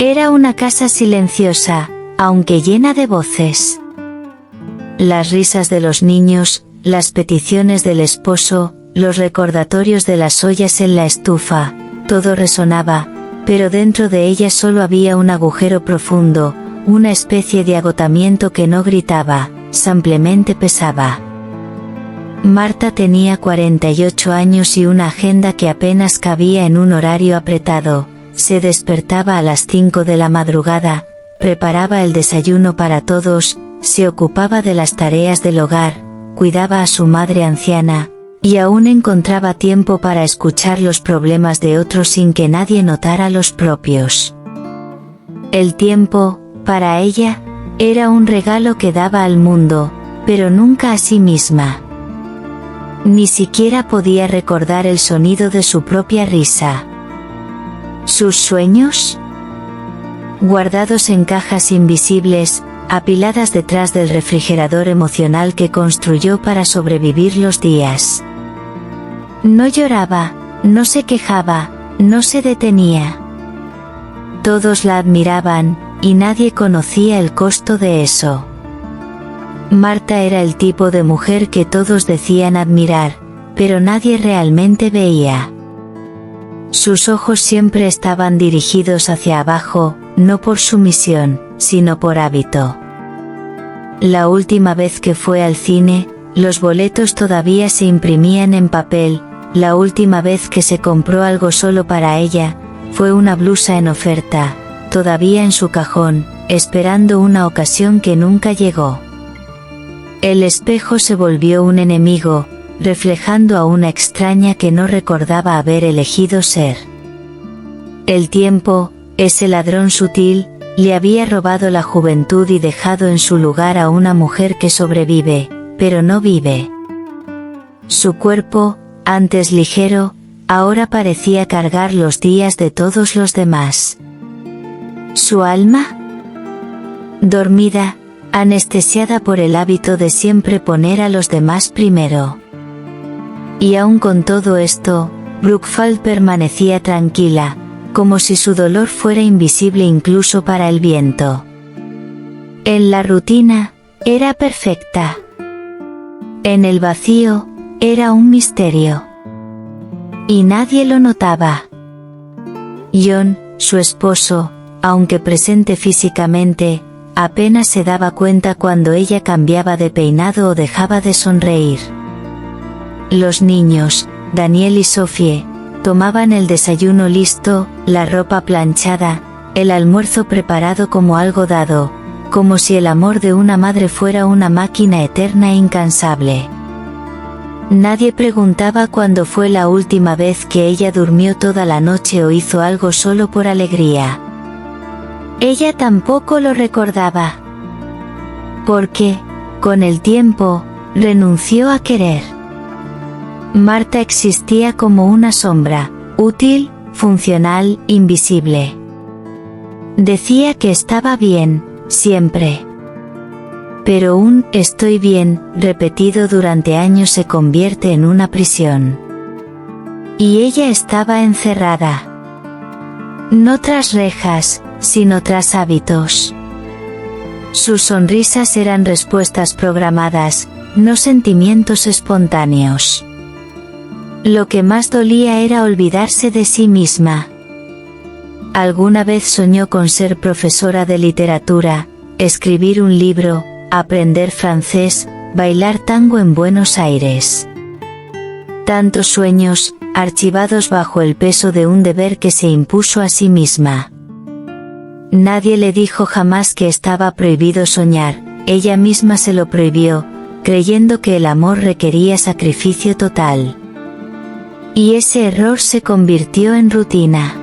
Era una casa silenciosa, aunque llena de voces. Las risas de los niños, las peticiones del esposo, los recordatorios de las ollas en la estufa, todo resonaba, pero dentro de ella solo había un agujero profundo, una especie de agotamiento que no gritaba, simplemente pesaba. Marta tenía 48 años y una agenda que apenas cabía en un horario apretado. Se despertaba a las 5 de la madrugada, preparaba el desayuno para todos, se ocupaba de las tareas del hogar, cuidaba a su madre anciana, y aún encontraba tiempo para escuchar los problemas de otros sin que nadie notara los propios. El tiempo, para ella, era un regalo que daba al mundo, pero nunca a sí misma. Ni siquiera podía recordar el sonido de su propia risa. ¿Sus sueños? Guardados en cajas invisibles, apiladas detrás del refrigerador emocional que construyó para sobrevivir los días. No lloraba, no se quejaba, no se detenía. Todos la admiraban, y nadie conocía el costo de eso. Marta era el tipo de mujer que todos decían admirar, pero nadie realmente veía. Sus ojos siempre estaban dirigidos hacia abajo, no por sumisión, sino por hábito. La última vez que fue al cine, los boletos todavía se imprimían en papel. La última vez que se compró algo solo para ella, fue una blusa en oferta, todavía en su cajón, esperando una ocasión que nunca llegó. El espejo se volvió un enemigo, reflejando a una extraña que no recordaba haber elegido ser. El tiempo, ese ladrón sutil, le había robado la juventud y dejado en su lugar a una mujer que sobrevive, pero no vive. Su cuerpo, antes ligero, ahora parecía cargar los días de todos los demás. ¿Su alma? Dormida, anestesiada por el hábito de siempre poner a los demás primero. Y aun con todo esto, Brookfield permanecía tranquila, como si su dolor fuera invisible incluso para el viento. En la rutina, era perfecta. En el vacío, era un misterio. Y nadie lo notaba. John, su esposo, aunque presente físicamente, apenas se daba cuenta cuando ella cambiaba de peinado o dejaba de sonreír. Los niños, Daniel y Sophie, tomaban el desayuno listo, la ropa planchada, el almuerzo preparado como algo dado, como si el amor de una madre fuera una máquina eterna e incansable. Nadie preguntaba cuándo fue la última vez que ella durmió toda la noche o hizo algo solo por alegría. Ella tampoco lo recordaba. Porque, con el tiempo, renunció a querer. Marta existía como una sombra, útil, funcional, invisible. Decía que estaba bien, siempre. Pero un «estoy bien» repetido durante años se convierte en una prisión. Y ella estaba encerrada. No tras rejas, sino tras hábitos. Sus sonrisas eran respuestas programadas, no sentimientos espontáneos. Lo que más dolía era olvidarse de sí misma. Alguna vez soñó con ser profesora de literatura, escribir un libro, aprender francés, bailar tango en Buenos Aires. Tantos sueños, archivados bajo el peso de un deber que se impuso a sí misma. Nadie le dijo jamás que estaba prohibido soñar, ella misma se lo prohibió, creyendo que el amor requería sacrificio total. Y ese error se convirtió en rutina.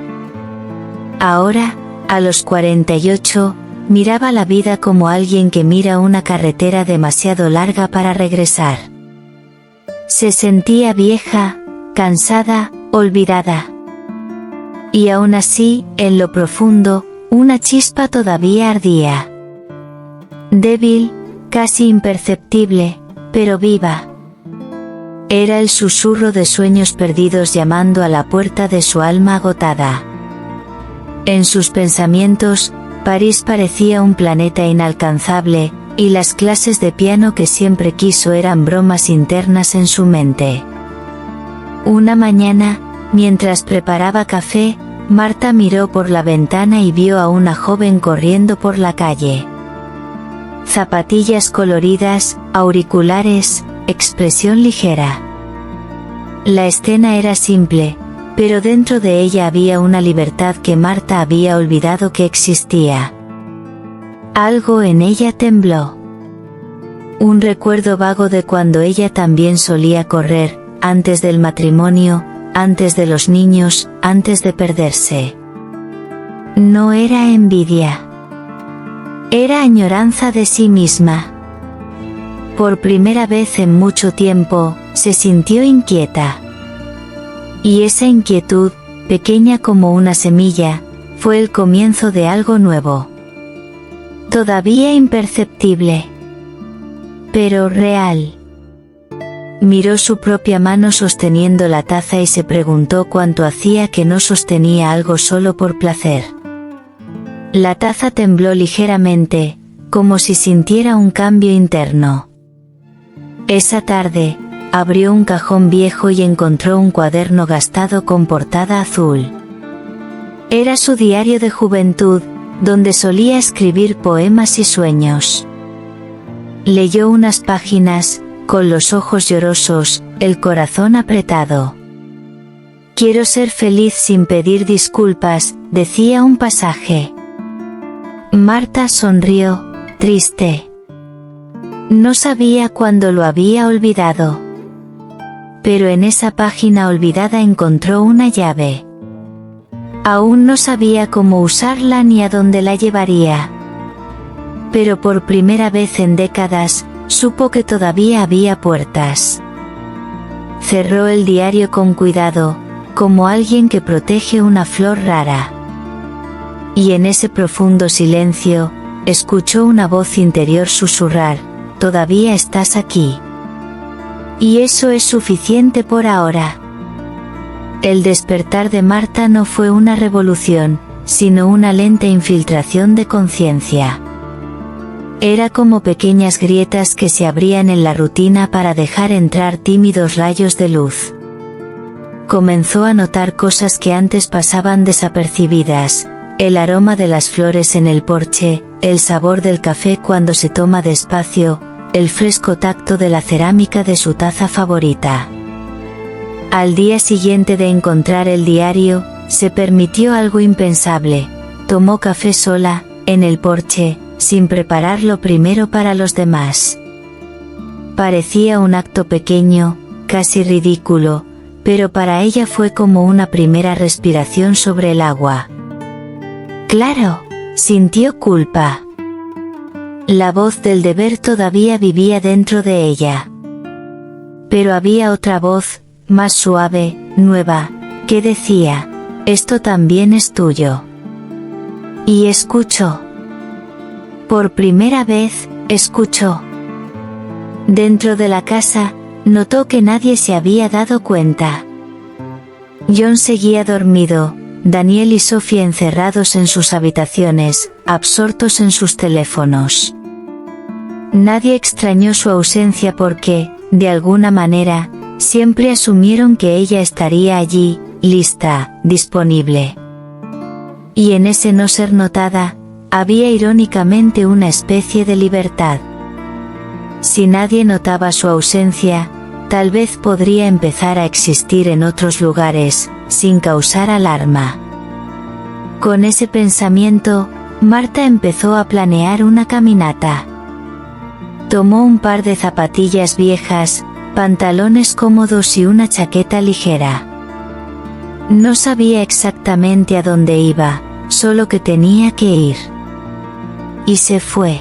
Ahora, a los 48, miraba la vida como alguien que mira una carretera demasiado larga para regresar. Se sentía vieja, cansada, olvidada. Y aún así, en lo profundo, una chispa todavía ardía. Débil, casi imperceptible, pero viva. Era el susurro de sueños perdidos llamando a la puerta de su alma agotada. En sus pensamientos, París parecía un planeta inalcanzable, y las clases de piano que siempre quiso eran bromas internas en su mente. Una mañana, mientras preparaba café, Marta miró por la ventana y vio a una joven corriendo por la calle. Zapatillas coloridas, auriculares, expresión ligera. La escena era simple, pero dentro de ella había una libertad que Marta había olvidado que existía. Algo en ella tembló. Un recuerdo vago de cuando ella también solía correr, antes del matrimonio, antes de los niños, antes de perderse. No era envidia. Era añoranza de sí misma. Por primera vez en mucho tiempo, se sintió inquieta. Y esa inquietud, pequeña como una semilla, fue el comienzo de algo nuevo. Todavía imperceptible. Pero real. Miró su propia mano sosteniendo la taza y se preguntó cuánto hacía que no sostenía algo solo por placer. La taza tembló ligeramente, como si sintiera un cambio interno. Esa tarde, abrió un cajón viejo y encontró un cuaderno gastado con portada azul. Era su diario de juventud, donde solía escribir poemas y sueños. Leyó unas páginas, con los ojos llorosos, el corazón apretado. Quiero ser feliz sin pedir disculpas, decía un pasaje. Marta sonrió, triste. No sabía cuándo lo había olvidado. Pero en esa página olvidada encontró una llave. Aún no sabía cómo usarla ni a dónde la llevaría. Pero por primera vez en décadas, supo que todavía había puertas. Cerró el diario con cuidado, como alguien que protege una flor rara. Y en ese profundo silencio, escuchó una voz interior susurrar, «Todavía estás aquí. Y eso es suficiente por ahora». El despertar de Marta no fue una revolución, sino una lenta infiltración de conciencia. Era como pequeñas grietas que se abrían en la rutina para dejar entrar tímidos rayos de luz. Comenzó a notar cosas que antes pasaban desapercibidas, el aroma de las flores en el porche, el sabor del café cuando se toma despacio, el fresco tacto de la cerámica de su taza favorita. Al día siguiente de encontrar el diario, se permitió algo impensable, tomó café sola, en el porche, sin prepararlo primero para los demás. Parecía un acto pequeño, casi ridículo, pero para ella fue como una primera respiración sobre el agua. Claro, sintió culpa. La voz del deber todavía vivía dentro de ella. Pero había otra voz, más suave, nueva, que decía, «Esto también es tuyo». Y escuchó. Por primera vez, escuchó. Dentro de la casa, notó que nadie se había dado cuenta. John seguía dormido, Daniel y Sophie encerrados en sus habitaciones, absortos en sus teléfonos. Nadie extrañó su ausencia porque, de alguna manera, siempre asumieron que ella estaría allí, lista, disponible. Y en ese no ser notada, había irónicamente una especie de libertad. Si nadie notaba su ausencia, tal vez podría empezar a existir en otros lugares, sin causar alarma. Con ese pensamiento, Marta empezó a planear una caminata. Tomó un par de zapatillas viejas, pantalones cómodos y una chaqueta ligera. No sabía exactamente a dónde iba, solo que tenía que ir. Y se fue.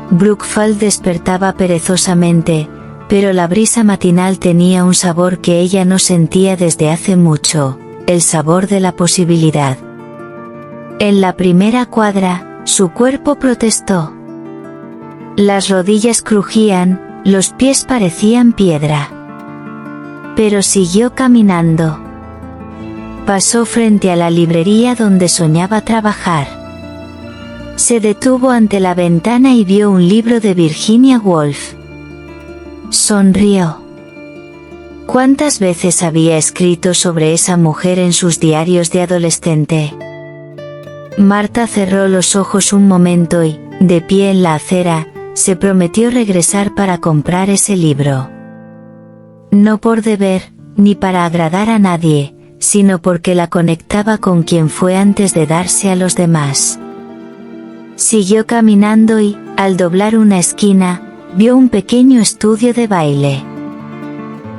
Brookfield despertaba perezosamente, pero la brisa matinal tenía un sabor que ella no sentía desde hace mucho, el sabor de la posibilidad. En la primera cuadra, su cuerpo protestó. Las rodillas crujían, los pies parecían piedra. Pero siguió caminando. Pasó frente a la librería donde soñaba trabajar. Se detuvo ante la ventana y vio un libro de Virginia Woolf. Sonrió. ¿Cuántas veces había escrito sobre esa mujer en sus diarios de adolescente? Marta cerró los ojos un momento y, de pie en la acera, se prometió regresar para comprar ese libro. No por deber, ni para agradar a nadie, sino porque la conectaba con quien fue antes de darse a los demás. Siguió caminando y, al doblar una esquina, vio un pequeño estudio de baile.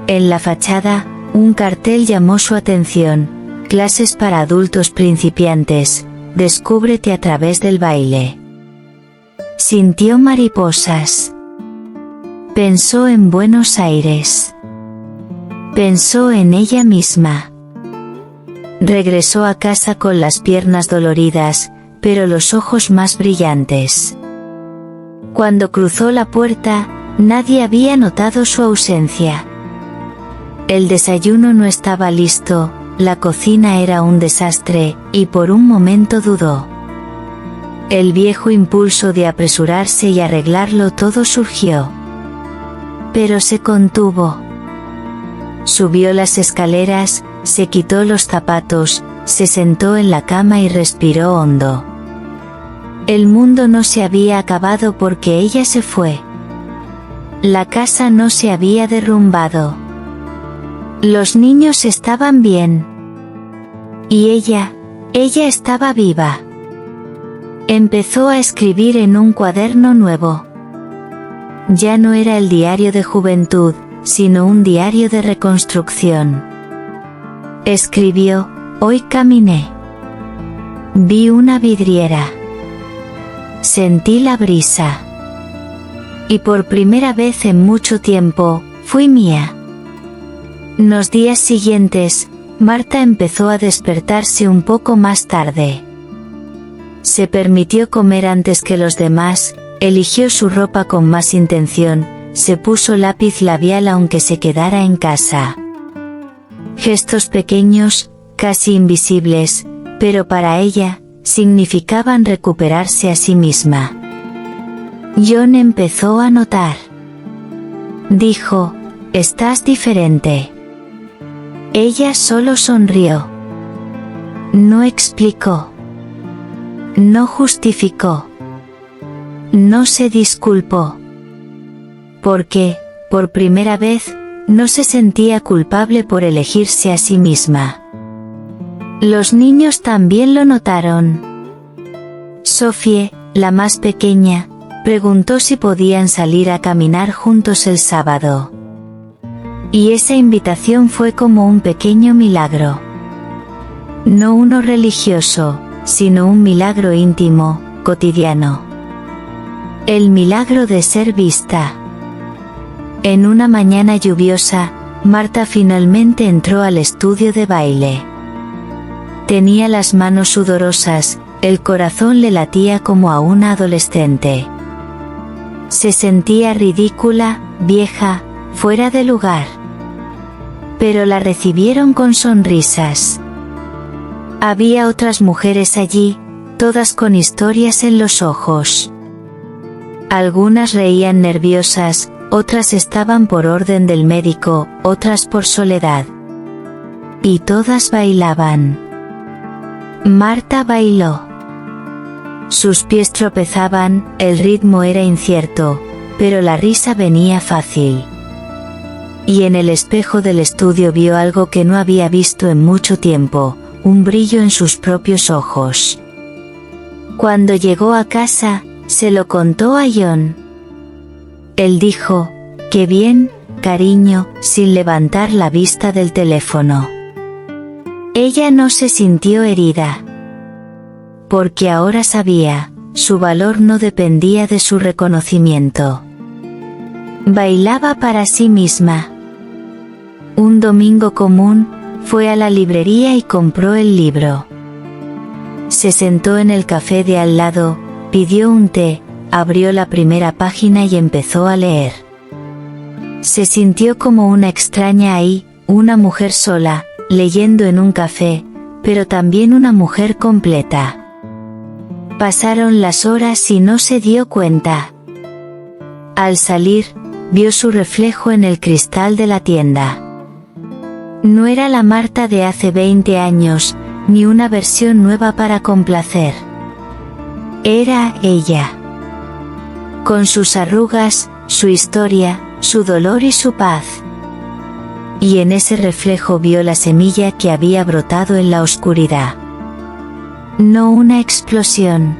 En la fachada, un cartel llamó su atención: clases para adultos principiantes, descúbrete a través del baile. Sintió mariposas. Pensó en Buenos Aires. Pensó en ella misma. Regresó a casa con las piernas doloridas, pero los ojos más brillantes. Cuando cruzó la puerta, nadie había notado su ausencia. El desayuno no estaba listo, la cocina era un desastre, y por un momento dudó. El viejo impulso de apresurarse y arreglarlo todo surgió. Pero se contuvo. Subió las escaleras, se quitó los zapatos, se sentó en la cama y respiró hondo. El mundo no se había acabado porque ella se fue. La casa no se había derrumbado. Los niños estaban bien. Y ella estaba viva. Empezó a escribir en un cuaderno nuevo. Ya no era el diario de juventud, sino un diario de reconstrucción. Escribió: hoy caminé. Vi una vidriera. Sentí la brisa. Y por primera vez en mucho tiempo, fui mía. Los días siguientes, Marta empezó a despertarse un poco más tarde. Se permitió comer antes que los demás, eligió su ropa con más intención, se puso lápiz labial aunque se quedara en casa. Gestos pequeños, casi invisibles, pero para ella, significaban recuperarse a sí misma. John empezó a notar. Dijo: estás diferente. Ella solo sonrió. No explicó. No justificó. No se disculpó. Porque, por primera vez, no se sentía culpable por elegirse a sí misma. Los niños también lo notaron. Sophie, la más pequeña, preguntó si podían salir a caminar juntos el sábado. Y esa invitación fue como un pequeño milagro. No uno religioso, sino un milagro íntimo, cotidiano. El milagro de ser vista. En una mañana lluviosa, Marta finalmente entró al estudio de baile. Tenía las manos sudorosas, el corazón le latía como a una adolescente. Se sentía ridícula, vieja, fuera de lugar. Pero la recibieron con sonrisas. Había otras mujeres allí, todas con historias en los ojos. Algunas reían nerviosas, otras estaban por orden del médico, otras por soledad. Y todas bailaban. Marta bailó. Sus pies tropezaban, el ritmo era incierto, pero la risa venía fácil. Y en el espejo del estudio vio algo que no había visto en mucho tiempo, un brillo en sus propios ojos. Cuando llegó a casa, se lo contó a John. Él dijo: «Qué bien, cariño», sin levantar la vista del teléfono. Ella no se sintió herida. Porque ahora sabía, su valor no dependía de su reconocimiento. Bailaba para sí misma. Un domingo común, fue a la librería y compró el libro. Se sentó en el café de al lado, pidió un té, abrió la primera página y empezó a leer. Se sintió como una extraña ahí, una mujer sola, leyendo en un café, pero también una mujer completa. Pasaron las horas y no se dio cuenta. Al salir, vio su reflejo en el cristal de la tienda. No era la Marta de hace 20 años, ni una versión nueva para complacer. Era ella. Con sus arrugas, su historia, su dolor y su paz. Y en ese reflejo vio la semilla que había brotado en la oscuridad. No una explosión,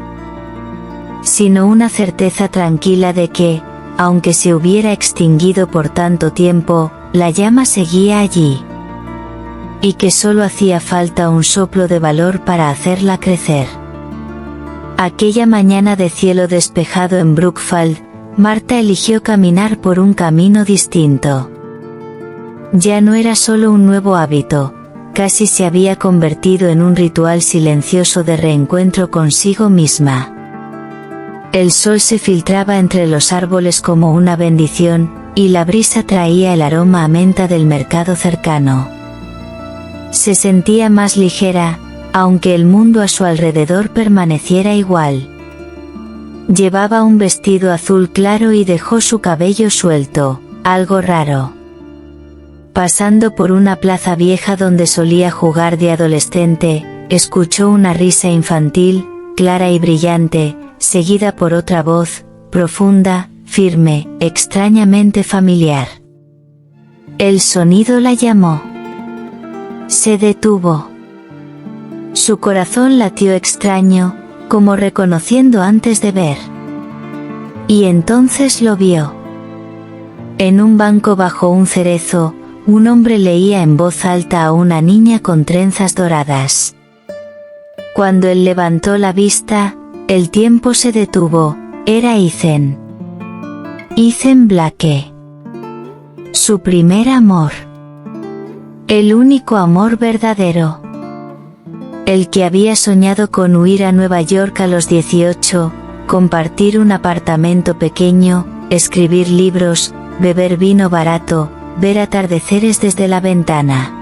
sino una certeza tranquila de que, aunque se hubiera extinguido por tanto tiempo, la llama seguía allí. Y que solo hacía falta un soplo de valor para hacerla crecer. Aquella mañana de cielo despejado en Brookfield, Marta eligió caminar por un camino distinto. Ya no era solo un nuevo hábito, casi se había convertido en un ritual silencioso de reencuentro consigo misma. El sol se filtraba entre los árboles como una bendición, y la brisa traía el aroma a menta del mercado cercano. Se sentía más ligera, aunque el mundo a su alrededor permaneciera igual. Llevaba un vestido azul claro y dejó su cabello suelto, algo raro. Pasando por una plaza vieja donde solía jugar de adolescente, escuchó una risa infantil, clara y brillante, seguida por otra voz, profunda, firme, extrañamente familiar. El sonido la llamó. Se detuvo. Su corazón latió extraño, como reconociendo antes de ver. Y entonces lo vio. En un banco bajo un cerezo, un hombre leía en voz alta a una niña con trenzas doradas. Cuando él levantó la vista, el tiempo se detuvo. Era Ethan. Ethan Blake. Su primer amor. El único amor verdadero. El que había soñado con huir a Nueva York a los 18, compartir un apartamento pequeño, escribir libros, beber vino barato, ver atardeceres desde la ventana.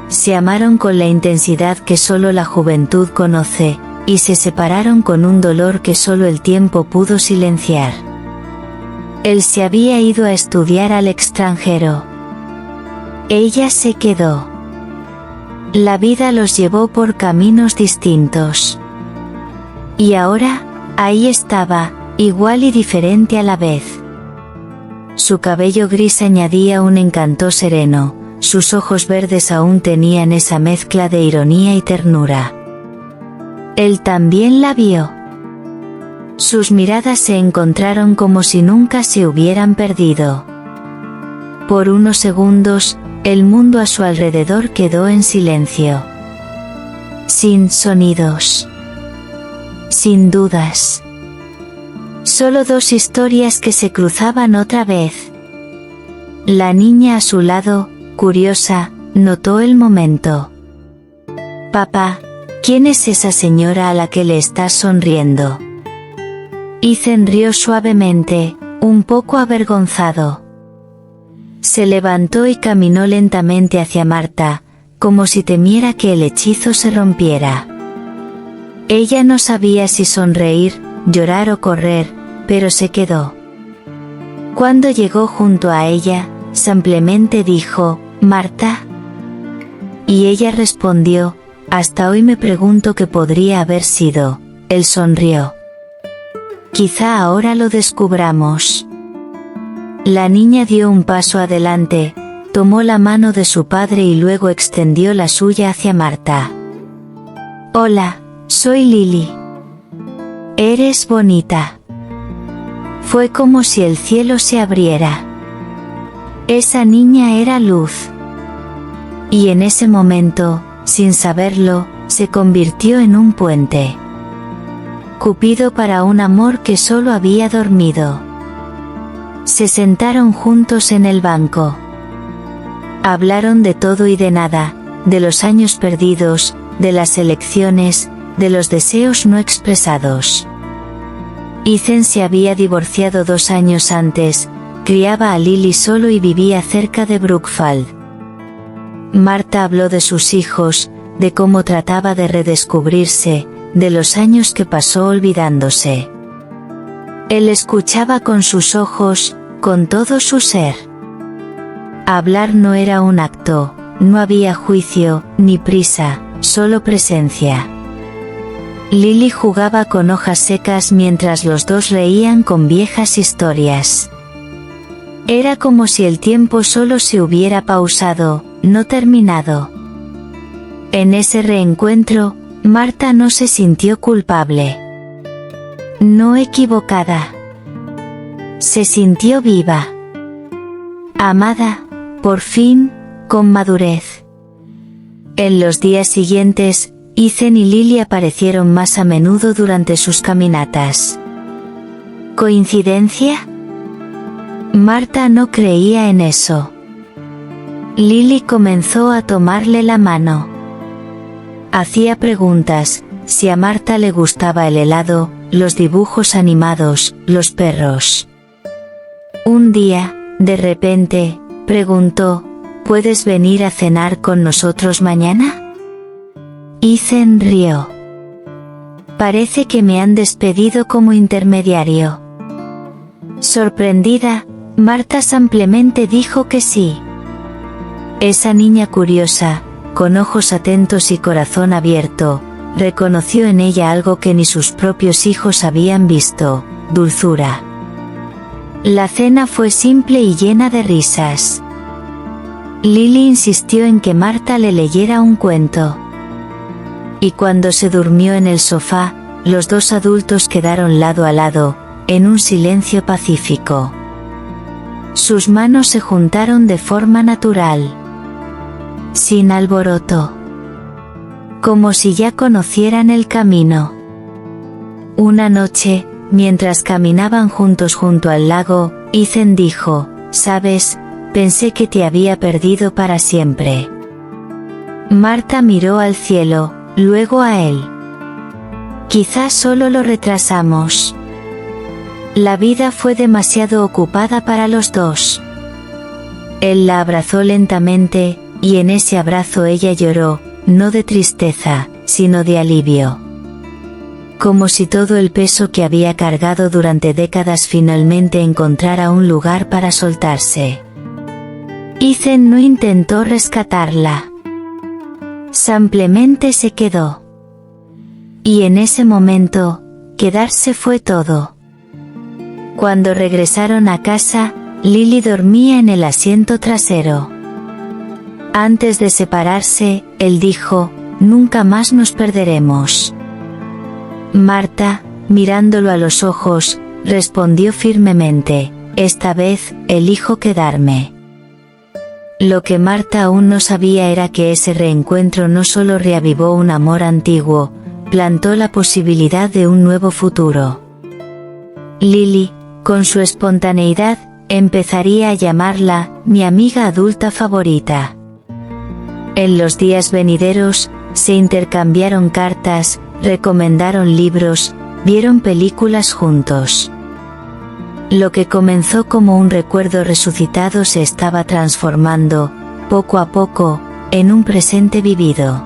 Se amaron con la intensidad que solo la juventud conoce, y se separaron con un dolor que solo el tiempo pudo silenciar. Él se había ido a estudiar al extranjero. Ella se quedó. La vida los llevó por caminos distintos. Y ahora, ahí estaba, igual y diferente a la vez. Su cabello gris añadía un encanto sereno, sus ojos verdes aún tenían esa mezcla de ironía y ternura. Él también la vio. Sus miradas se encontraron como si nunca se hubieran perdido. Por unos segundos, el mundo a su alrededor quedó en silencio. Sin sonidos. Sin dudas. Solo dos historias que se cruzaban otra vez. La niña a su lado, curiosa, notó el momento. Papá, ¿quién es esa señora a la que le estás sonriendo? Ethan rió suavemente, un poco avergonzado. Se levantó y caminó lentamente hacia Marta, como si temiera que el hechizo se rompiera. Ella no sabía si sonreír, llorar o correr, pero se quedó. Cuando llegó junto a ella, simplemente dijo, «Marta». Y ella respondió, «Hasta hoy me pregunto qué podría haber sido». Él sonrió. «Quizá ahora lo descubramos». La niña dio un paso adelante, tomó la mano de su padre y luego extendió la suya hacia Marta. «Hola, soy Lily. Eres bonita». Fue como si el cielo se abriera. Esa niña era luz. Y en ese momento, sin saberlo, se convirtió en un puente. Cupido para un amor que solo había dormido. Se sentaron juntos en el banco. Hablaron de todo y de nada, de los años perdidos, de las elecciones, de los deseos no expresados. Ethan se había divorciado 2 años antes, criaba a Lily solo y vivía cerca de Brookfield. Marta habló de sus hijos, de cómo trataba de redescubrirse, de los años que pasó olvidándose. Él escuchaba con sus ojos, con todo su ser. Hablar no era un acto, no había juicio, ni prisa, solo presencia. Lily jugaba con hojas secas mientras los dos reían con viejas historias. Era como si el tiempo solo se hubiera pausado, no terminado. En ese reencuentro, Marta no se sintió culpable. No equivocada. Se sintió viva. Amada, por fin, con madurez. En los días siguientes, Ethan y Lily aparecieron más a menudo durante sus caminatas. ¿Coincidencia? Marta no creía en eso. Lily comenzó a tomarle la mano. Hacía preguntas, si a Marta le gustaba el helado, los dibujos animados, los perros. Un día, de repente, preguntó, ¿puedes venir a cenar con nosotros mañana? Ethan rió. Parece que me han despedido como intermediario. Sorprendida, Marta simplemente dijo que sí. Esa niña curiosa, con ojos atentos y corazón abierto, reconoció en ella algo que ni sus propios hijos habían visto, dulzura. La cena fue simple y llena de risas. Lily insistió en que Marta le leyera un cuento. Y cuando se durmió en el sofá, los dos adultos quedaron lado a lado, en un silencio pacífico. Sus manos se juntaron de forma natural. Sin alboroto. Como si ya conocieran el camino. Una noche, mientras caminaban juntos junto al lago, Ethan dijo, ¿sabes? Pensé que te había perdido para siempre. Marta miró al cielo, luego a él. Quizás solo lo retrasamos. La vida fue demasiado ocupada para los dos. Él la abrazó lentamente, y en ese abrazo ella lloró, no de tristeza, sino de alivio. Como si todo el peso que había cargado durante décadas finalmente encontrara un lugar para soltarse. Ethan no intentó rescatarla. Simplemente se quedó. Y en ese momento, quedarse fue todo. Cuando regresaron a casa, Lily dormía en el asiento trasero. Antes de separarse, él dijo, nunca más nos perderemos. Marta, mirándolo a los ojos, respondió firmemente, esta vez, elijo quedarme. Lo que Marta aún no sabía era que ese reencuentro no solo reavivó un amor antiguo, plantó la posibilidad de un nuevo futuro. Lily, con su espontaneidad, empezaría a llamarla, mi amiga adulta favorita. En los días venideros, se intercambiaron cartas, recomendaron libros, vieron películas juntos. Lo que comenzó como un recuerdo resucitado se estaba transformando, poco a poco, en un presente vivido.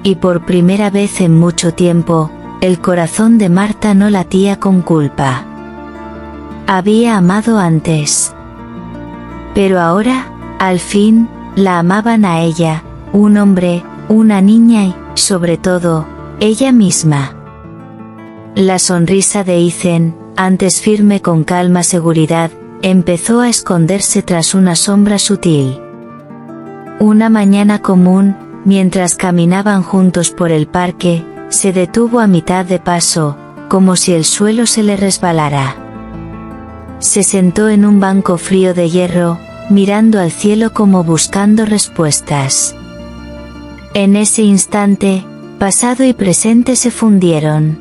Y por primera vez en mucho tiempo, el corazón de Marta no latía con culpa. Había amado antes. Pero ahora, al fin, la amaban a ella, un hombre, una niña y, sobre todo, ella misma. La sonrisa de Ethan, antes firme con calma seguridad, empezó a esconderse tras una sombra sutil. Una mañana común, mientras caminaban juntos por el parque, se detuvo a mitad de paso, como si el suelo se le resbalara. Se sentó en un banco frío de hierro, mirando al cielo como buscando respuestas. En ese instante, pasado y presente se fundieron.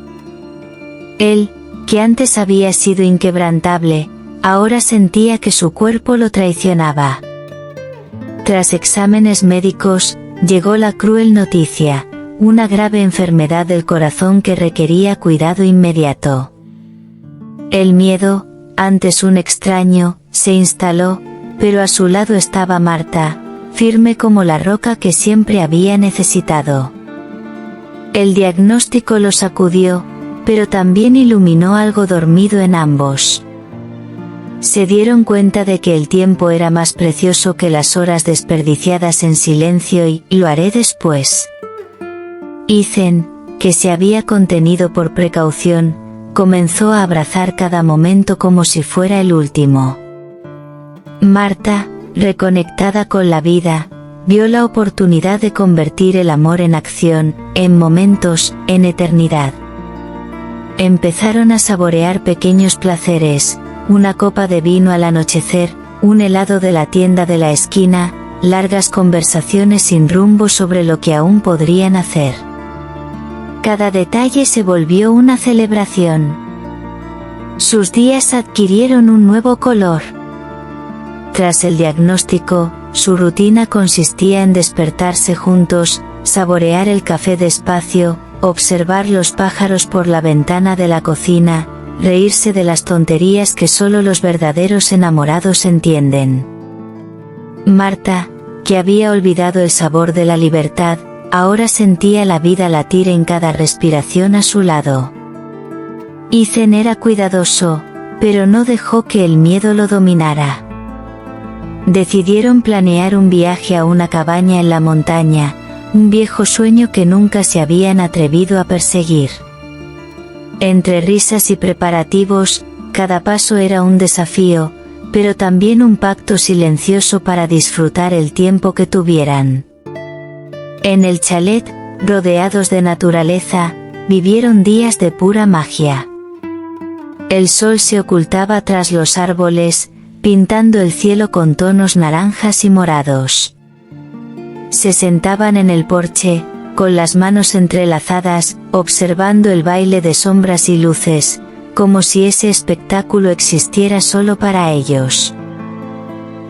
Él, que antes había sido inquebrantable, ahora sentía que su cuerpo lo traicionaba. Tras exámenes médicos, llegó la cruel noticia, una grave enfermedad del corazón que requería cuidado inmediato. El miedo, antes un extraño, se instaló, pero a su lado estaba Marta, firme como la roca que siempre había necesitado. El diagnóstico los sacudió, pero también iluminó algo dormido en ambos. Se dieron cuenta de que el tiempo era más precioso que las horas desperdiciadas en silencio y «lo haré después». Ethan, que se había contenido por precaución, comenzó a abrazar cada momento como si fuera el último. Marta, reconectada con la vida, vio la oportunidad de convertir el amor en acción, en momentos, en eternidad. Empezaron a saborear pequeños placeres, una copa de vino al anochecer, un helado de la tienda de la esquina, largas conversaciones sin rumbo sobre lo que aún podrían hacer. Cada detalle se volvió una celebración. Sus días adquirieron un nuevo color. Tras el diagnóstico, su rutina consistía en despertarse juntos, saborear el café despacio, observar los pájaros por la ventana de la cocina, reírse de las tonterías que solo los verdaderos enamorados entienden. Marta, que había olvidado el sabor de la libertad, ahora sentía la vida latir en cada respiración a su lado. Ethan era cuidadoso, pero no dejó que el miedo lo dominara. Decidieron planear un viaje a una cabaña en la montaña, un viejo sueño que nunca se habían atrevido a perseguir. Entre risas y preparativos, cada paso era un desafío, pero también un pacto silencioso para disfrutar el tiempo que tuvieran. En el chalet, rodeados de naturaleza, vivieron días de pura magia. El sol se ocultaba tras los árboles, pintando el cielo con tonos naranjas y morados. Se sentaban en el porche, con las manos entrelazadas, observando el baile de sombras y luces, como si ese espectáculo existiera solo para ellos.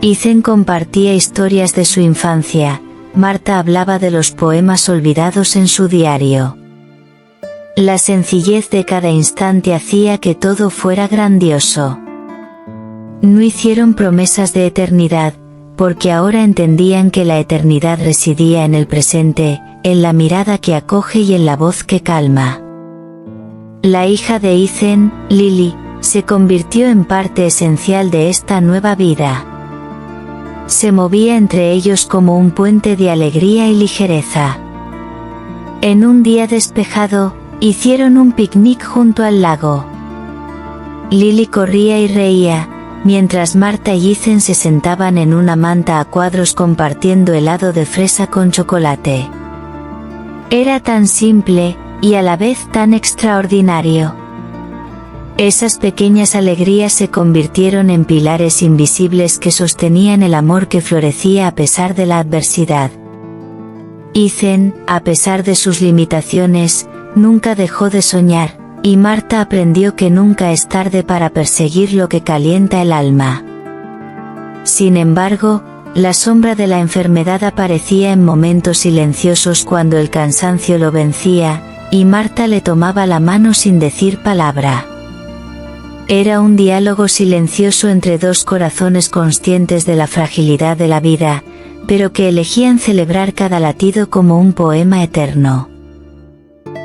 Ethan compartía historias de su infancia, Marta hablaba de los poemas olvidados en su diario. La sencillez de cada instante hacía que todo fuera grandioso. No hicieron promesas de eternidad, porque ahora entendían que la eternidad residía en el presente, en la mirada que acoge y en la voz que calma. La hija de Ethan, Lily, se convirtió en parte esencial de esta nueva vida. Se movía entre ellos como un puente de alegría y ligereza. En un día despejado, hicieron un picnic junto al lago. Lily corría y reía, mientras Marta y Ethan se sentaban en una manta a cuadros compartiendo helado de fresa con chocolate. Era tan simple, y a la vez tan extraordinario. Esas pequeñas alegrías se convirtieron en pilares invisibles que sostenían el amor que florecía a pesar de la adversidad. Ethan, a pesar de sus limitaciones, nunca dejó de soñar, y Marta aprendió que nunca es tarde para perseguir lo que calienta el alma. Sin embargo, la sombra de la enfermedad aparecía en momentos silenciosos cuando el cansancio lo vencía, y Marta le tomaba la mano sin decir palabra. Era un diálogo silencioso entre dos corazones conscientes de la fragilidad de la vida, pero que elegían celebrar cada latido como un poema eterno.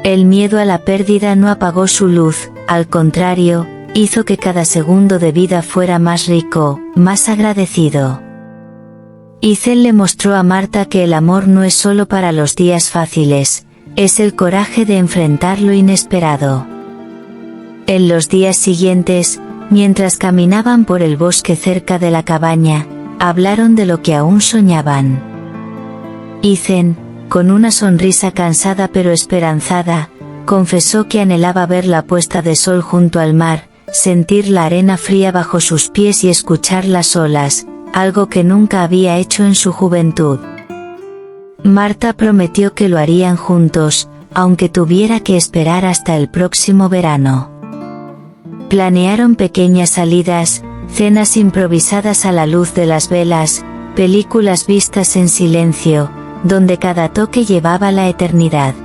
El miedo a la pérdida no apagó su luz, al contrario, hizo que cada segundo de vida fuera más rico, más agradecido. Ethan le mostró a Marta que el amor no es solo para los días fáciles, es el coraje de enfrentar lo inesperado. En los días siguientes, mientras caminaban por el bosque cerca de la cabaña, hablaron de lo que aún soñaban. Ethan, con una sonrisa cansada pero esperanzada, confesó que anhelaba ver la puesta de sol junto al mar, sentir la arena fría bajo sus pies y escuchar las olas, algo que nunca había hecho en su juventud. Marta prometió que lo harían juntos, aunque tuviera que esperar hasta el próximo verano. Planearon pequeñas salidas, cenas improvisadas a la luz de las velas, películas vistas en silencio, donde cada toque llevaba la eternidad.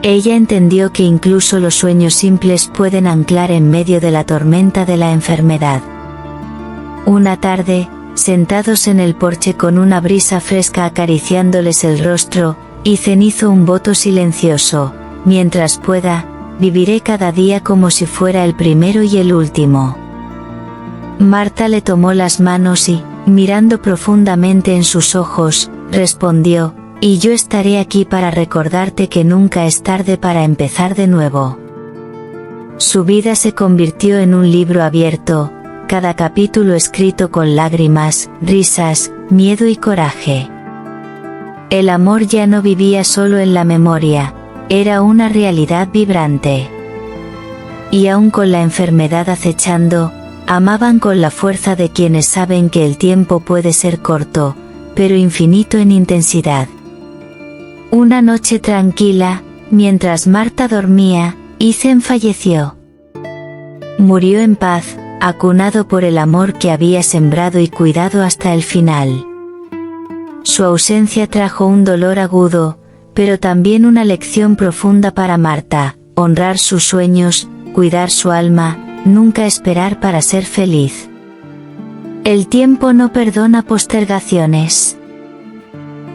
Ella entendió que incluso los sueños simples pueden anclar en medio de la tormenta de la enfermedad. Una tarde, sentados en el porche con una brisa fresca acariciándoles el rostro, Ethan hizo un voto silencioso: mientras pueda, viviré cada día como si fuera el primero y el último. Marta le tomó las manos y, mirando profundamente en sus ojos, respondió: y yo estaré aquí para recordarte que nunca es tarde para empezar de nuevo. Su vida se convirtió en un libro abierto, cada capítulo escrito con lágrimas, risas, miedo y coraje. El amor ya no vivía solo en la memoria, era una realidad vibrante. Y aun con la enfermedad acechando, amaban con la fuerza de quienes saben que el tiempo puede ser corto, pero infinito en intensidad. Una noche tranquila, mientras Marta dormía, Ethan falleció. Murió en paz, acunado por el amor que había sembrado y cuidado hasta el final. Su ausencia trajo un dolor agudo, pero también una lección profunda para Marta: honrar sus sueños, cuidar su alma, nunca esperar para ser feliz. El tiempo no perdona postergaciones.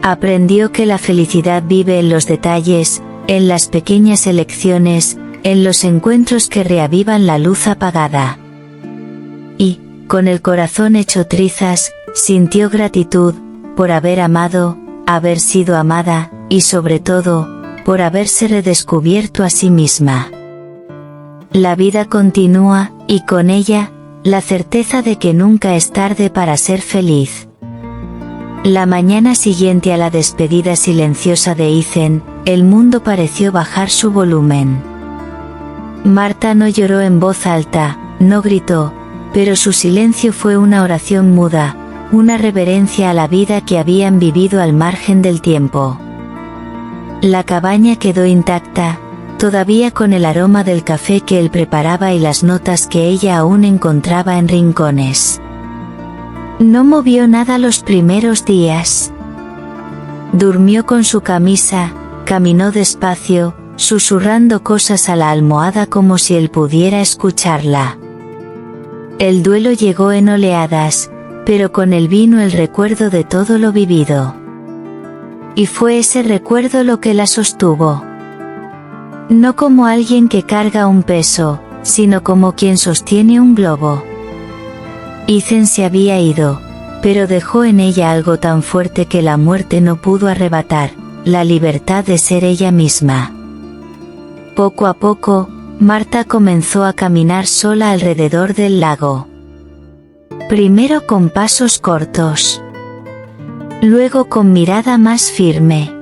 Aprendió que la felicidad vive en los detalles, en las pequeñas elecciones, en los encuentros que reavivan la luz apagada. Y, con el corazón hecho trizas, sintió gratitud, por haber amado, haber sido amada, y sobre todo, por haberse redescubierto a sí misma. La vida continúa, y con ella, la certeza de que nunca es tarde para ser feliz. La mañana siguiente a la despedida silenciosa de Ethan, el mundo pareció bajar su volumen. Marta no lloró en voz alta, no gritó, pero su silencio fue una oración muda, una reverencia a la vida que habían vivido al margen del tiempo. La cabaña quedó intacta, todavía con el aroma del café que él preparaba y las notas que ella aún encontraba en rincones. No movió nada los primeros días. Durmió con su camisa, caminó despacio, susurrando cosas a la almohada como si él pudiera escucharla. El duelo llegó en oleadas, pero con él vino el recuerdo de todo lo vivido. Y fue ese recuerdo lo que la sostuvo. No como alguien que carga un peso, sino como quien sostiene un globo. Ethan se había ido, pero dejó en ella algo tan fuerte que la muerte no pudo arrebatar: la libertad de ser ella misma. Poco a poco, Marta comenzó a caminar sola alrededor del lago. Primero con pasos cortos. Luego con mirada más firme.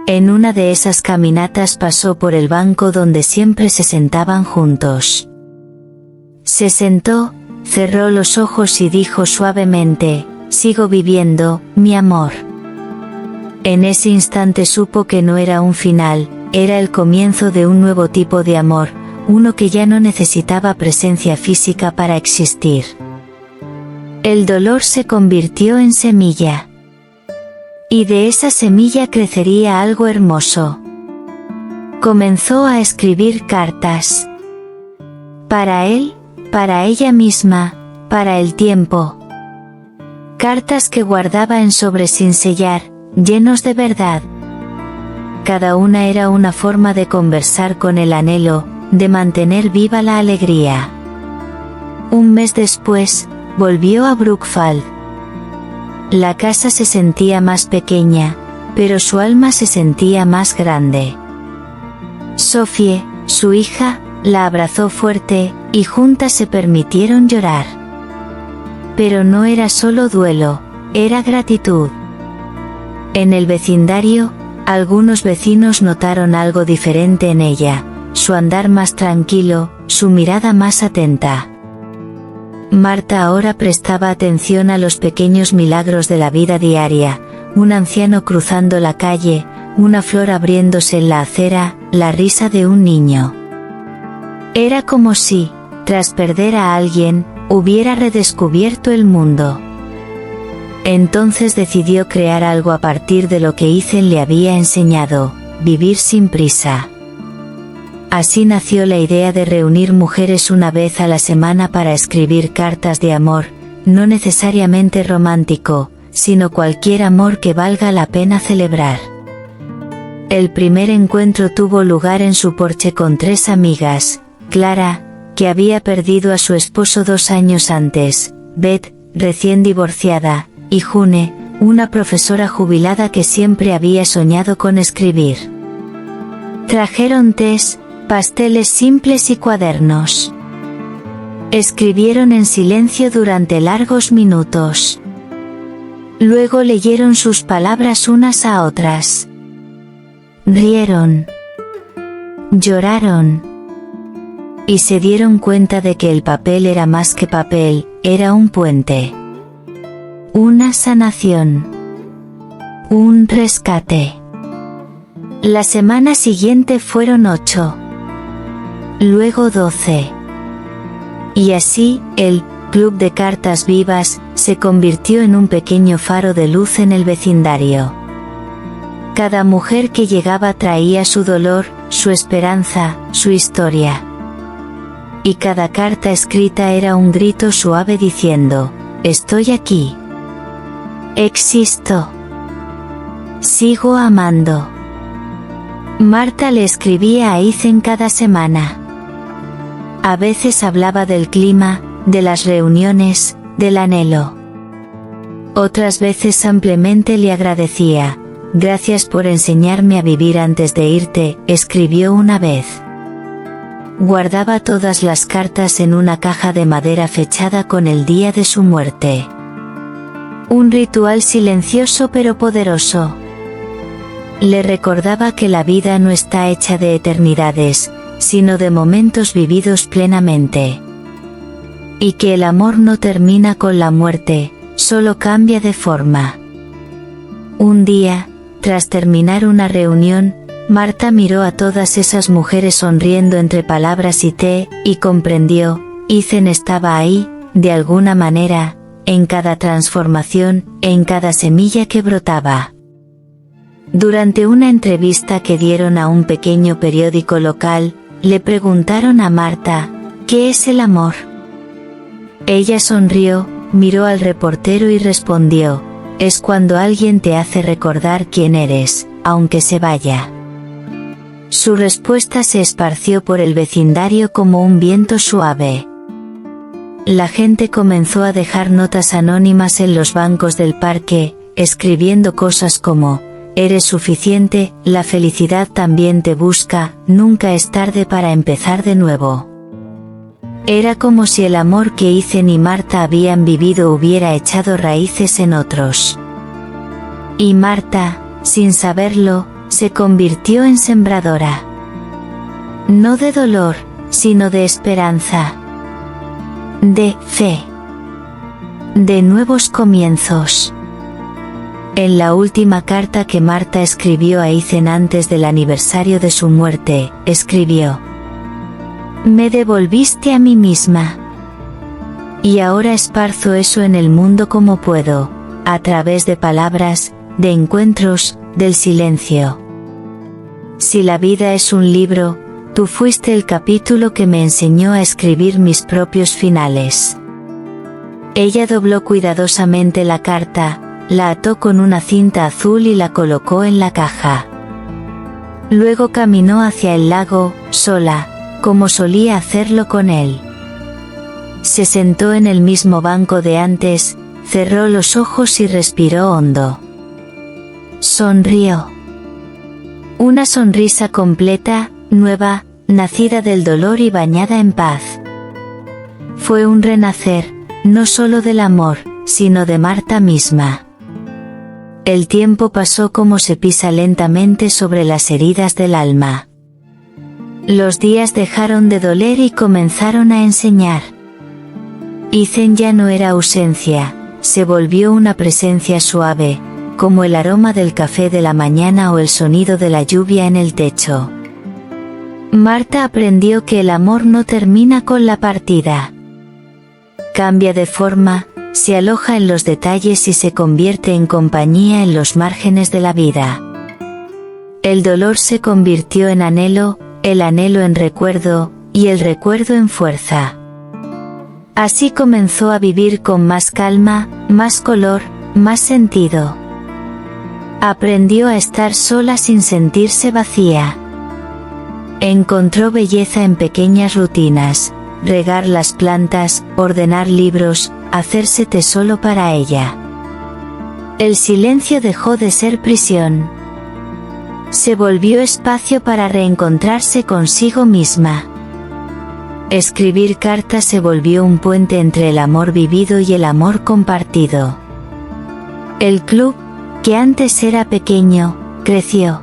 En una de esas caminatas pasó por el banco donde siempre se sentaban juntos. Se sentó, cerró los ojos y dijo suavemente: sigo viviendo, mi amor. En ese instante supo que no era un final, era el comienzo de un nuevo tipo de amor, uno que ya no necesitaba presencia física para existir. El dolor se convirtió en semilla. Y de esa semilla crecería algo hermoso. Comenzó a escribir cartas. Para él, para ella misma, para el tiempo. Cartas que guardaba en sobres sin sellar, llenos de verdad. Cada una era una forma de conversar con el anhelo, de mantener viva la alegría. Un mes después, volvió a Brookfield. La casa se sentía más pequeña, pero su alma se sentía más grande. Sophie, su hija, la abrazó fuerte, y juntas se permitieron llorar. Pero no era solo duelo, era gratitud. En el vecindario, algunos vecinos notaron algo diferente en ella: su andar más tranquilo, su mirada más atenta. Marta ahora prestaba atención a los pequeños milagros de la vida diaria: un anciano cruzando la calle, una flor abriéndose en la acera, la risa de un niño. Era como si, tras perder a alguien, hubiera redescubierto el mundo. Entonces decidió crear algo a partir de lo que Ethan le había enseñado: vivir sin prisa. Así nació la idea de reunir mujeres una vez a la semana para escribir cartas de amor, no necesariamente romántico, sino cualquier amor que valga la pena celebrar. El primer encuentro tuvo lugar en su porche con 3 amigas: Clara, que había perdido a su esposo 2 años antes, Beth, recién divorciada, y June, una profesora jubilada que siempre había soñado con escribir. Trajeron tés, pasteles simples y cuadernos. Escribieron en silencio durante largos minutos. Luego leyeron sus palabras unas a otras. Rieron. Lloraron. Y se dieron cuenta de que el papel era más que papel, era un puente. Una sanación. Un rescate. La semana siguiente fueron 8. Luego 12. Y así, el Club de Cartas Vivas se convirtió en un pequeño faro de luz en el vecindario. Cada mujer que llegaba traía su dolor, su esperanza, su historia. Y cada carta escrita era un grito suave diciendo: estoy aquí. Existo. Sigo amando. Marta le escribía a Ethan cada semana. A veces hablaba del clima, de las reuniones, del anhelo. Otras veces simplemente le agradecía: gracias por enseñarme a vivir antes de irte, escribió una vez. Guardaba todas las cartas en una caja de madera fechada con el día de su muerte. Un ritual silencioso pero poderoso. Le recordaba que la vida no está hecha de eternidades, sino de momentos vividos plenamente. Y que el amor no termina con la muerte, solo cambia de forma. Un día, tras terminar una reunión, Marta miró a todas esas mujeres sonriendo entre palabras y té, y comprendió: Ethan estaba ahí, de alguna manera, en cada transformación, en cada semilla que brotaba. Durante una entrevista que dieron a un pequeño periódico local, le preguntaron a Marta: ¿qué es el amor? Ella sonrió, miró al reportero y respondió: es cuando alguien te hace recordar quién eres, aunque se vaya. Su respuesta se esparció por el vecindario como un viento suave. La gente comenzó a dejar notas anónimas en los bancos del parque, escribiendo cosas como: eres suficiente, la felicidad también te busca, nunca es tarde para empezar de nuevo. Era como si el amor que Ethan y Marta habían vivido hubiera echado raíces en otros. Y Marta, sin saberlo, se convirtió en sembradora. No de dolor, sino de esperanza. De fe. De nuevos comienzos. En la última carta que Marta escribió a Ethan antes del aniversario de su muerte, escribió: me devolviste a mí misma. Y ahora esparzo eso en el mundo como puedo, a través de palabras, de encuentros, del silencio. Si la vida es un libro, tú fuiste el capítulo que me enseñó a escribir mis propios finales. Ella dobló cuidadosamente la carta, la ató con una cinta azul y la colocó en la caja. Luego caminó hacia el lago, sola, como solía hacerlo con él. Se sentó en el mismo banco de antes, cerró los ojos y respiró hondo. Sonrió. Una sonrisa completa, nueva, nacida del dolor y bañada en paz. Fue un renacer, no solo del amor, sino de Marta misma. El tiempo pasó como se pisa lentamente sobre las heridas del alma. Los días dejaron de doler y comenzaron a enseñar. Ethan ya no era ausencia, se volvió una presencia suave, como el aroma del café de la mañana o el sonido de la lluvia en el techo. Marta aprendió que el amor no termina con la partida. Cambia de forma, se aloja en los detalles y se convierte en compañía en los márgenes de la vida. El dolor se convirtió en anhelo, el anhelo en recuerdo, y el recuerdo en fuerza. Así comenzó a vivir con más calma, más color, más sentido. Aprendió a estar sola sin sentirse vacía. Encontró belleza en pequeñas rutinas, regar las plantas, ordenar libros, hacerse té solo para ella. El silencio dejó de ser prisión. Se volvió espacio para reencontrarse consigo misma. Escribir cartas se volvió un puente entre el amor vivido y el amor compartido. El club, que antes era pequeño, creció.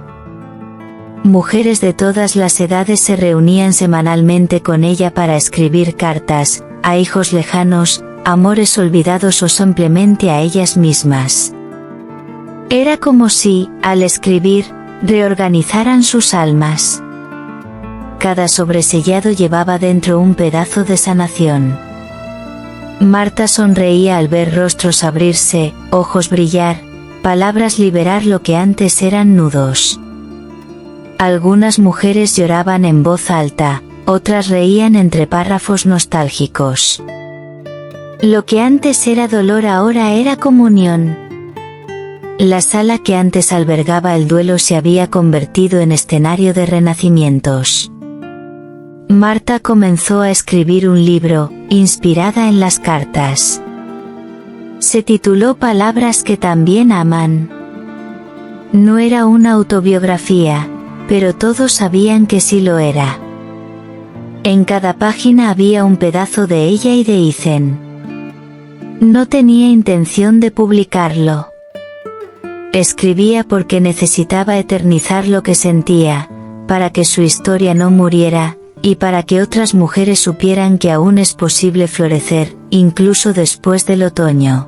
Mujeres de todas las edades se reunían semanalmente con ella para escribir cartas, a hijos lejanos, amores olvidados o simplemente a ellas mismas. Era como si, al escribir, reorganizaran sus almas. Cada sobresellado llevaba dentro un pedazo de sanación. Marta sonreía al ver rostros abrirse, ojos brillar, palabras liberar lo que antes eran nudos. Algunas mujeres lloraban en voz alta, otras reían entre párrafos nostálgicos. Lo que antes era dolor ahora era comunión. La sala que antes albergaba el duelo se había convertido en escenario de renacimientos. Marta comenzó a escribir un libro, inspirada en las cartas. Se tituló Palabras que también aman. No era una autobiografía, pero todos sabían que sí lo era. En cada página había un pedazo de ella y de Ethan. No tenía intención de publicarlo. Escribía porque necesitaba eternizar lo que sentía, para que su historia no muriera, y para que otras mujeres supieran que aún es posible florecer, incluso después del otoño.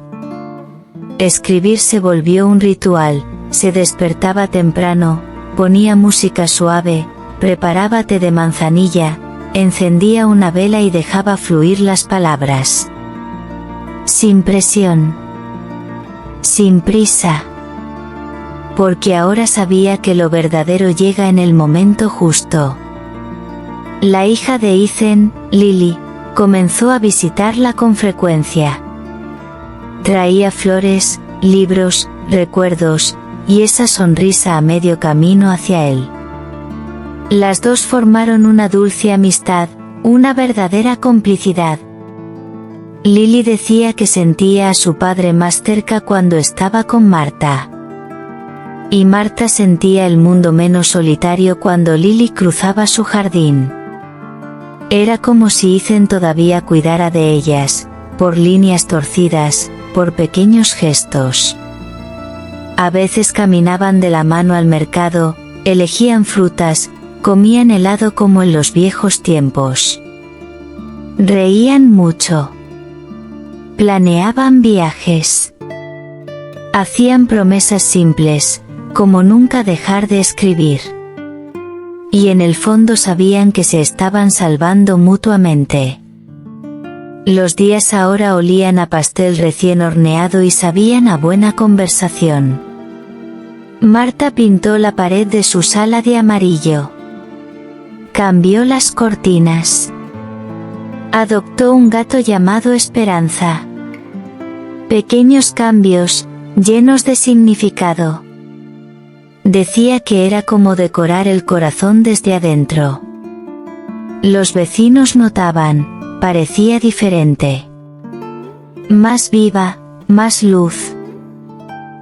Escribir se volvió un ritual, se despertaba temprano, ponía música suave, preparaba té de manzanilla, encendía una vela y dejaba fluir las palabras. Sin presión. Sin prisa. Porque ahora sabía que lo verdadero llega en el momento justo. La hija de Ethan, Lily, comenzó a visitarla con frecuencia. Traía flores, libros, recuerdos, y esa sonrisa a medio camino hacia él. Las dos formaron una dulce amistad, una verdadera complicidad. Lily decía que sentía a su padre más cerca cuando estaba con Marta. Y Marta sentía el mundo menos solitario cuando Lily cruzaba su jardín. Era como si Ethan todavía cuidara de ellas, por líneas torcidas, por pequeños gestos. A veces caminaban de la mano al mercado, elegían frutas, comían helado como en los viejos tiempos. Reían mucho. Planeaban viajes. Hacían promesas simples, como nunca dejar de escribir. Y en el fondo sabían que se estaban salvando mutuamente. Los días ahora olían a pastel recién horneado y sabían a buena conversación. Marta pintó la pared de su sala de amarillo. Cambió las cortinas. Adoptó un gato llamado Esperanza. Pequeños cambios, llenos de significado. Decía que era como decorar el corazón desde adentro. Los vecinos notaban, parecía diferente. Más viva, más luz.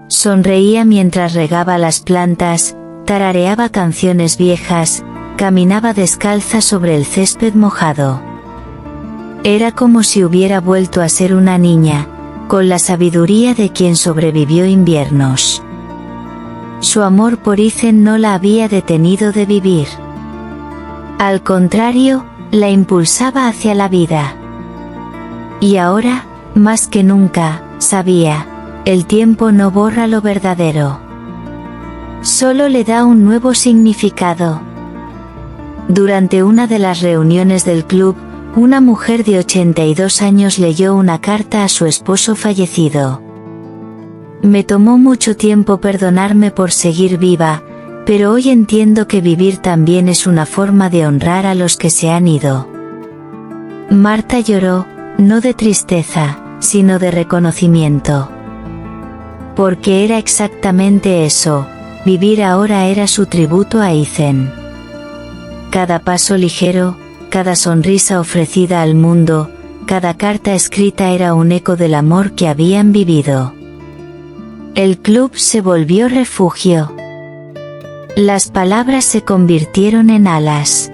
Sonreía mientras regaba las plantas, tarareaba canciones viejas, caminaba descalza sobre el césped mojado. Era como si hubiera vuelto a ser una niña, con la sabiduría de quien sobrevivió inviernos. Su amor por Ethan no la había detenido de vivir. Al contrario, la impulsaba hacia la vida. Y ahora, más que nunca, sabía, el tiempo no borra lo verdadero. Solo le da un nuevo significado. Durante una de las reuniones del club, una mujer de 82 años leyó una carta a su esposo fallecido. Me tomó mucho tiempo perdonarme por seguir viva, pero hoy entiendo que vivir también es una forma de honrar a los que se han ido. Marta lloró, no de tristeza, sino de reconocimiento. Porque era exactamente eso, vivir ahora era su tributo a Ethan. Cada paso ligero, cada sonrisa ofrecida al mundo, cada carta escrita era un eco del amor que habían vivido. El club se volvió refugio. Las palabras se convirtieron en alas.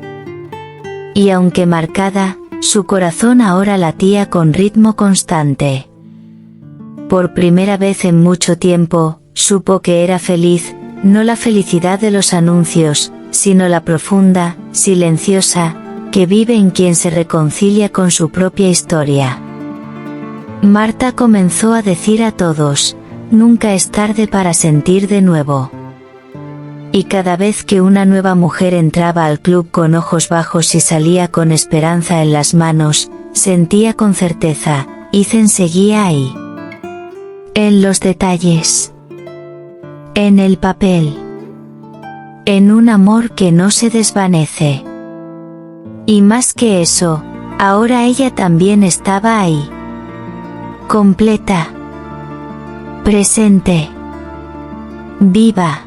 Y aunque marcada, su corazón ahora latía con ritmo constante. Por primera vez en mucho tiempo, supo que era feliz, no la felicidad de los anuncios, sino la profunda, silenciosa, que vive en quien se reconcilia con su propia historia. Marta comenzó a decir a todos, nunca es tarde para sentir de nuevo. Y cada vez que una nueva mujer entraba al club con ojos bajos y salía con esperanza en las manos, sentía con certeza, Ethan seguía ahí. En los detalles. En el papel. En un amor que no se desvanece. Y más que eso, ahora ella también estaba ahí. Completa. Presente. Viva.